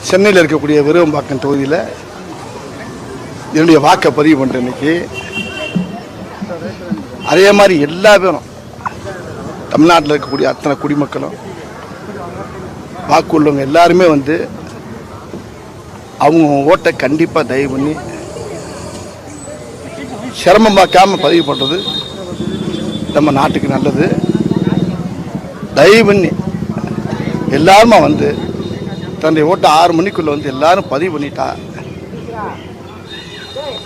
சென்னையில் இருக்கக்கூடிய விருவம்பாக்கம் தொகுதியில் என்னுடைய வாக்கை பதிவு பண்ணுறேன் இன்னைக்கு. அதே மாதிரி எல்லா பேரும் தமிழ்நாட்டில் இருக்கக்கூடிய அத்தனை குடிமக்களும் வாக்கு உள்ளவங்க எல்லாருமே வந்து அவங்க ஓட்டை கண்டிப்பாக தயவு பண்ணி சிரமம் பார்க்காம பதிவு பண்ணுறது நம்ம நாட்டுக்கு நல்லது. தயவு பண்ணி எல்லாருமா வந்து தன்னுடைய ஓட்டை 6 மணிக்குள்ளே வந்து எல்லாரும் பதிவு பண்ணிட்டா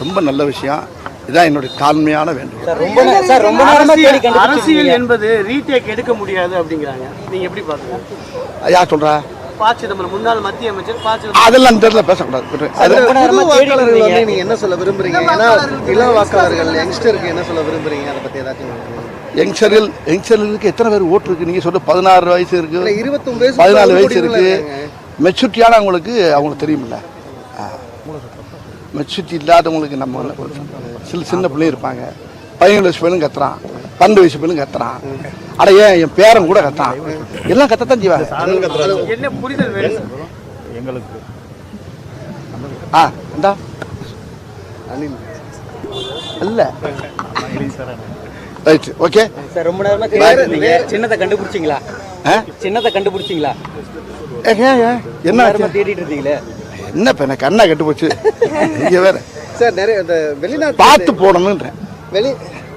ரொம்ப நல்ல விஷயம். இதான் என்னுடைய தாழ்மையான வேண்டும். அரசியல் என்பது ரீடேக் எடுக்க முடியாது அப்படிங்கிறாங்க. நீங்க எப்படி பாக்குறீங்க? யார் சொல்றா? முன்னாள் மத்திய அமைச்சர் அதெல்லாம் தெரியல, பேசக்கூடாது. நீங்க என்ன சொல்ல விரும்புறீங்க? ஏன்னா இளம் வாக்காளர்கள் யங்ஸ்டருக்கு என்ன சொல்ல விரும்புறீங்க? அதை பத்தி ஏதாச்சும் யங்ஸ்டர்களுக்கு எத்தனை பேர் ஓட்டு இருக்கு? நீங்க சொல்ற 16 வயசு இருக்கு, 14 வயசு இருக்கு. மெச்சூரிட்டியான அவங்களுக்கு தெரியுமில்ல. மெச்சூரிட்டி இல்லாதவங்களுக்கு நம்ம சின்ன பிள்ளை இருப்பாங்க. 17 வயசு பையனும் கத்துறான், 12 வயசு பையனும் கத்துறான். அட ஏன் என் பேரன் கூட கத்தான், எல்லாம் கத்தத்தான் செய்வாங்க. என்ன புரிதல் வேணும் எங்களுக்கு? இந்தா இல்ல ரைட், ஓகே சார். ரொம்ப நேரமா சின்னத்தை கண்டுபிடிச்சிங்களா? சின்னத்தை கண்டுபிடிச்சிங்களா? என்ன தேடிட்டு இருந்தீங்களே? என்ன இப்ப எனக்கு கண்ணா கட்டு போச்சு. இங்க வேற சார் நிறைய இந்த வெளிநாட்டு பார்த்து போடணுன்றேன்.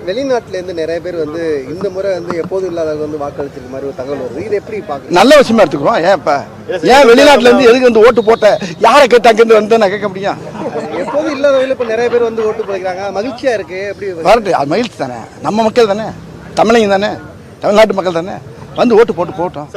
வெளிநாட்டுல இருந்து நிறைய பேர் வந்து இந்த முறை வந்து எப்போதும் இல்லாதவங்க வந்து வாக்களிச்சிருக்க மாதிரி ஒரு தகவல் வருது. இது எப்படி பாக்க நல்ல விஷயமா எடுத்துக்கிறோம். ஏன் இப்ப ஏன் வெளிநாட்டுல இருந்து எதுக்கு வந்து ஓட்டு போட்ட யாரை கேட்டாங்க வந்து நான் கேட்க முடியும்? எப்போதும் இல்லாதவங்க இப்ப நிறைய பேர் வந்து ஓட்டு போடுறாங்க, மகிழ்ச்சியா இருக்கு. எப்படி வரட்டு, அது மகிழ்ச்சி தானே. நம்ம மக்கள் தானே, தமிழங்க தானே, தமிழ்நாட்டு மக்கள் தானே, வந்து ஓட்டு போட்டு போட்டோம்.